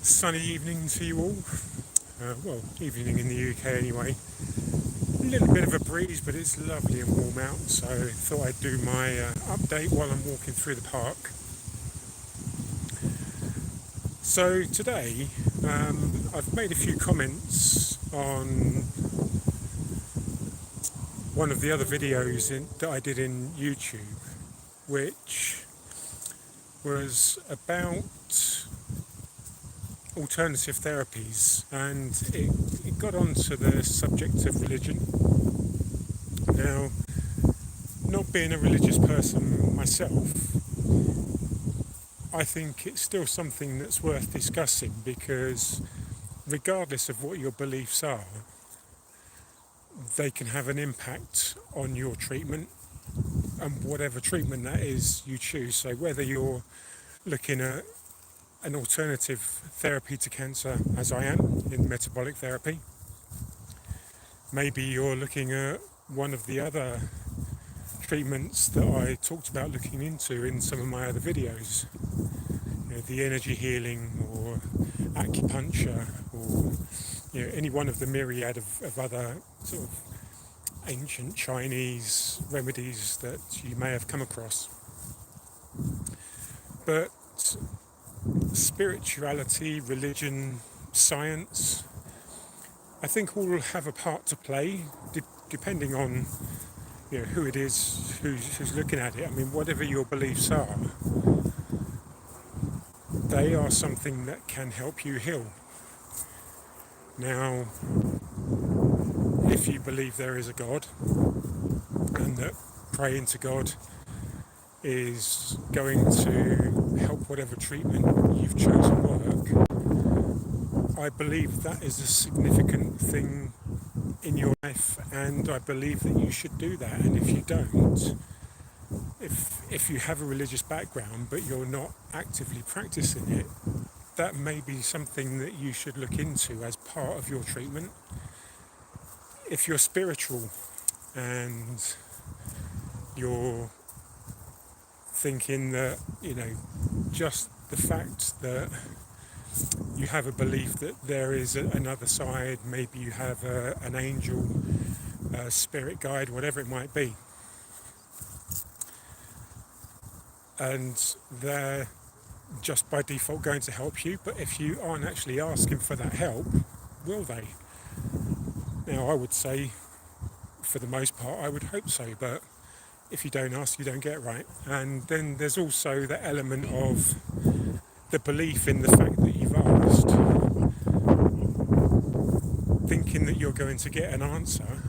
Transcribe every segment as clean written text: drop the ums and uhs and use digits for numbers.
sunny evening to you all. Well, evening in the UK anyway. A little bit of a breeze, but it's lovely and warm out, so I thought I'd do my update while I'm walking through the park. So today, I've made a few comments on one of the other videos that I did in YouTube, which was about alternative therapies, and it got onto the subject of religion. Now, not being a religious person myself, I think it's still something that's worth discussing, because regardless of what your beliefs are, they can have an impact on your treatment, and whatever treatment that is you choose. So whether you're looking at an alternative therapy to cancer, as I am in metabolic therapy, maybe you're looking at one of the other treatments that I talked about looking into in some of my other videos, the energy healing or acupuncture, or any one of the myriad of other sort of ancient Chinese remedies that you may have come across. But spirituality, religion, science, I think all have a part to play, depending on who it is who's looking at it. I mean, whatever your beliefs are, they are something that can help you heal. Now, if you believe there is a God and that praying to God is going to help whatever treatment you've chosen work, I believe that is a significant thing in your life, and I believe that you should do that. And if you don't, if you have a religious background but you're not actively practicing it, that may be something that you should look into as part of your treatment. If you're spiritual and you're thinking that, just the fact that you have a belief that there is another side, maybe you have an angel, a spirit guide, whatever it might be, and they're just by default going to help you, but if you aren't actually asking for that help, will they? Now, I would say, for the most part, I would hope so, but if you don't ask, you don't get, right? And then there's also the element of the belief in the fact that you've asked, thinking that you're going to get an answer.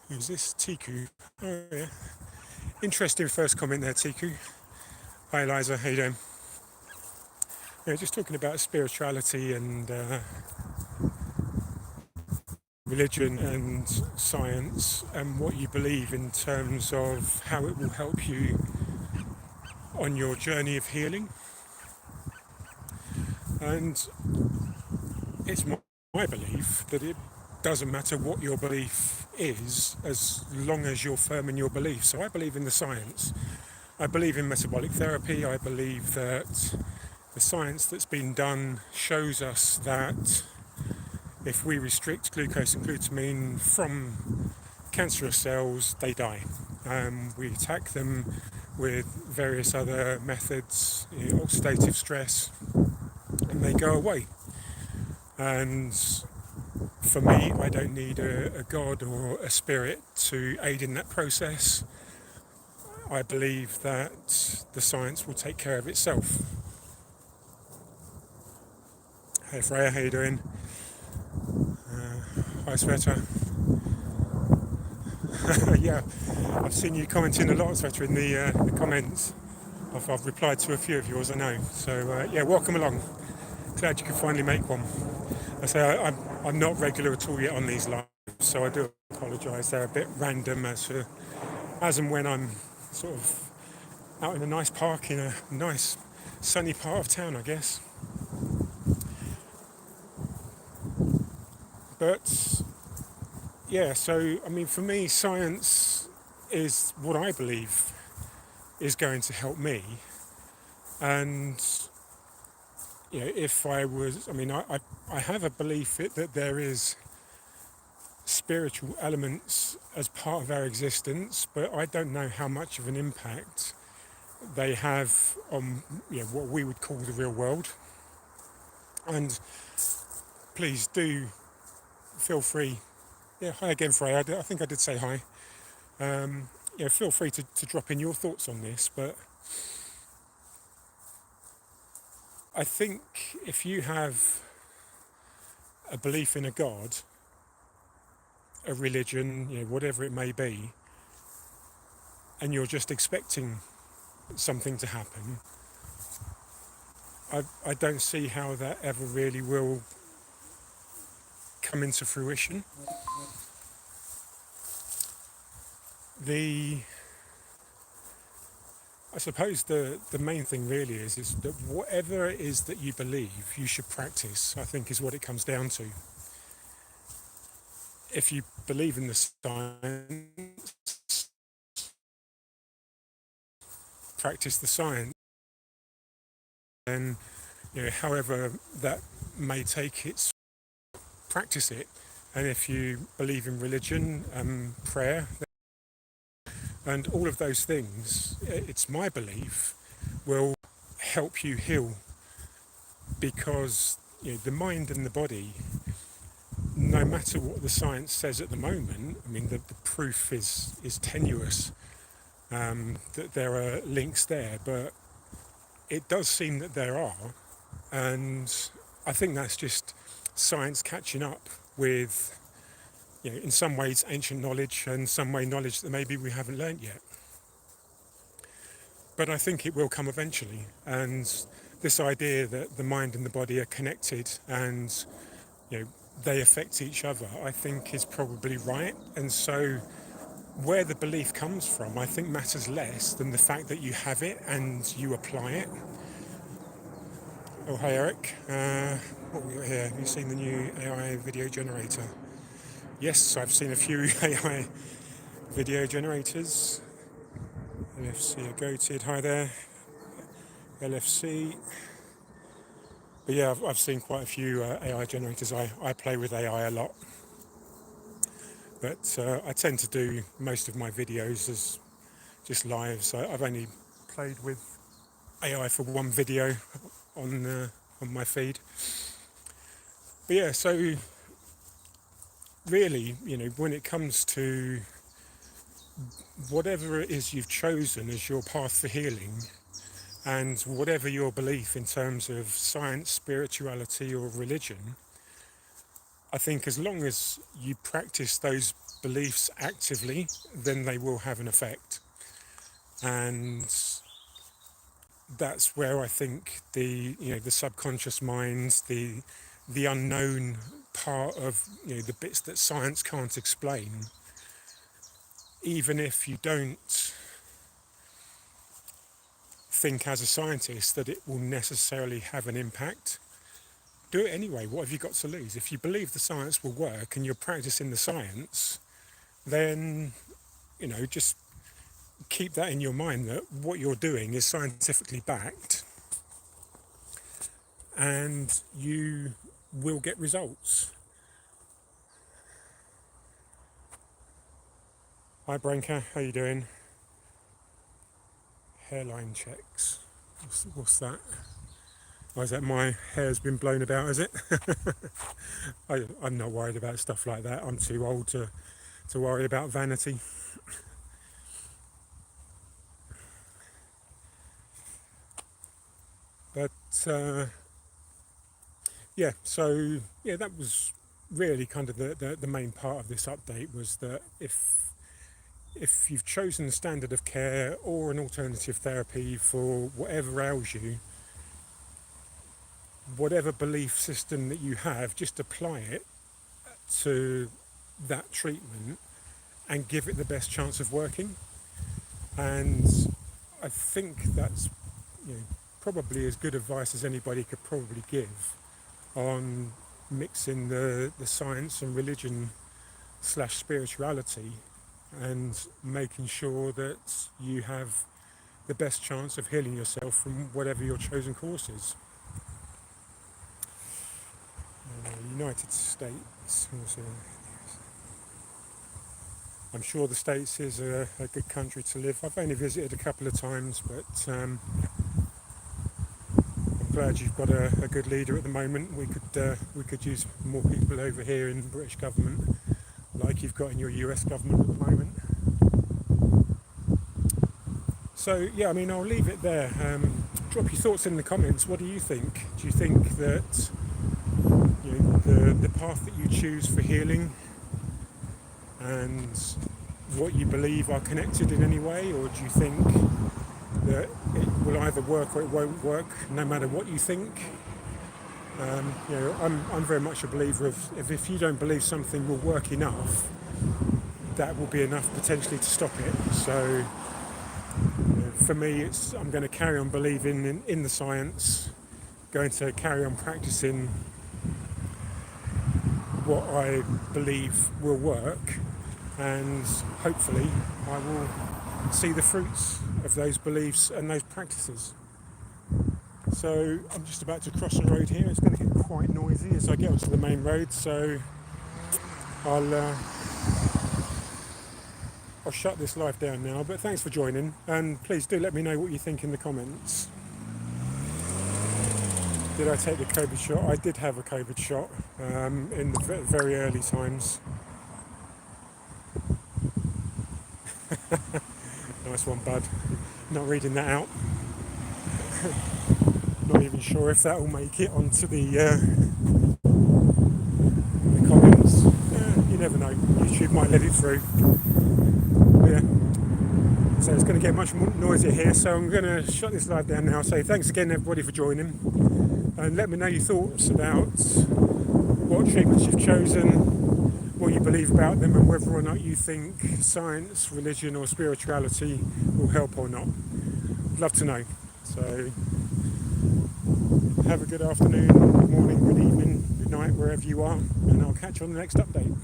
Who's this? Tiku. Oh, yeah. Interesting first comment there, Tiku. Hi, Eliza. How you doing? Just talking about spirituality and religion and science, and what you believe in terms of how it will help you on your journey of healing. And it's my belief that it doesn't matter what your belief is, as long as you're firm in your belief. So I believe in the science. I believe in metabolic therapy. I believe that the science that's been done shows us that if we restrict glucose and glutamine from cancerous cells, they die. We attack them with various other methods, oxidative stress, and they go away. And for me, I don't need a god or a spirit to aid in that process. I believe that the science will take care of itself. Hey Freya, how you doing? Hi Sveta. Yeah, I've seen you commenting a lot, Sveta, in the comments. I've replied to a few of yours, I know. So yeah, welcome along. Glad you could finally make one. I say I'm not regular at all yet on these lives, so I do apologise. They're a bit random as and when I'm sort of out in a nice park in a nice sunny part of town, I guess. But yeah, so I mean, for me, science is what I believe is going to help me. And if I was, I have a belief that there is spiritual elements as part of our existence, but I don't know how much of an impact they have on what we would call the real world. And please do feel free. Yeah, hi again, Freya. I think I did say hi. Feel free to drop in your thoughts on this. But I think if you have a belief in a God, a religion, whatever it may be, and you're just expecting something to happen, I don't see how that ever really will come into fruition. I suppose the main thing really is that whatever it is that you believe, you should practice, I think is what it comes down to. If you believe in the science, practice the science, then however that may take its, practice it. And if you believe in religion, prayer, and all of those things, it's my belief, will help you heal, because the mind and the body, no matter what the science says at the moment, the proof is tenuous, that there are links there, but it does seem that there are, and I think that's just science catching up with, in some ways ancient knowledge, and some way knowledge that maybe we haven't learnt yet. But I think it will come eventually, and this idea that the mind and the body are connected and they affect each other, I think is probably right. And so where the belief comes from, I think matters less than the fact that you have it and you apply it. Oh, hi Eric. What we got here? Have you seen the new AI video generator? Yes, I've seen a few AI video generators. LFC are goated. Hi there. LFC. But yeah, I've seen quite a few AI generators. I play with AI a lot. But I tend to do most of my videos as just live. So I've only played with AI for one video on my feed. But yeah, so really, when it comes to whatever it is you've chosen as your path for healing, and whatever your belief in terms of science, spirituality, or religion, I think as long as you practice those beliefs actively, then they will have an effect. And that's where I think the subconscious mind, the unknown part of the bits that science can't explain, even if you don't think as a scientist that it will necessarily have an impact, do it anyway. What have you got to lose? If you believe the science will work and you're practicing the science, then just keep that in your mind, that what you're doing is scientifically backed and you will get results. Hi Branka, how you doing? Hairline checks. What's that? Oh, is that my hair's been blown about, is it? I'm not worried about stuff like that. I'm too old to worry about vanity. But that was really kind of the main part of this update, was that if you've chosen the standard of care or an alternative therapy for whatever ails you, whatever belief system that you have, just apply it to that treatment and give it the best chance of working. And I think that's probably as good advice as anybody could probably give on mixing the science and religion / spirituality, and making sure that you have the best chance of healing yourself from whatever your chosen course is. United States. I'm sure the States is a good country to live. I've only visited a couple of times, but I'm glad you've got a good leader at the moment. We could use more people over here in the British government, like you've got in your US government at the moment. So yeah, I mean, I'll leave it there. Drop your thoughts in the comments. What do you think? Do you think that the path that you choose for healing and what you believe are connected in any way, or do you think that it will either work or it won't work, no matter what you think? I'm very much a believer of if you don't believe something will work enough, that will be enough potentially to stop it. So for me, I'm going to carry on believing in the science, going to carry on practicing what I believe will work, and hopefully I will see the fruits of those beliefs and those practices. So I'm just about to cross the road here. It's going to get quite noisy as I get onto the main road, so I'll shut this live down now, but thanks for joining, and please do let me know what you think in the comments. Did I take the COVID shot? I did have a COVID shot in the very early times. Nice one, bud. Not reading that out. Not even sure if that will make it onto the comments. You never know. YouTube might let it through. Yeah. So it's going to get much more noisier here, so I'm going to shut this live down now. So thanks again everybody for joining, and let me know your thoughts about what treatments you've chosen, what you believe about them, and whether or not you think science, religion or spirituality will help or not. I'd love to know. So have a good afternoon, good morning, good evening, good night, wherever you are, and I'll catch you on the next update.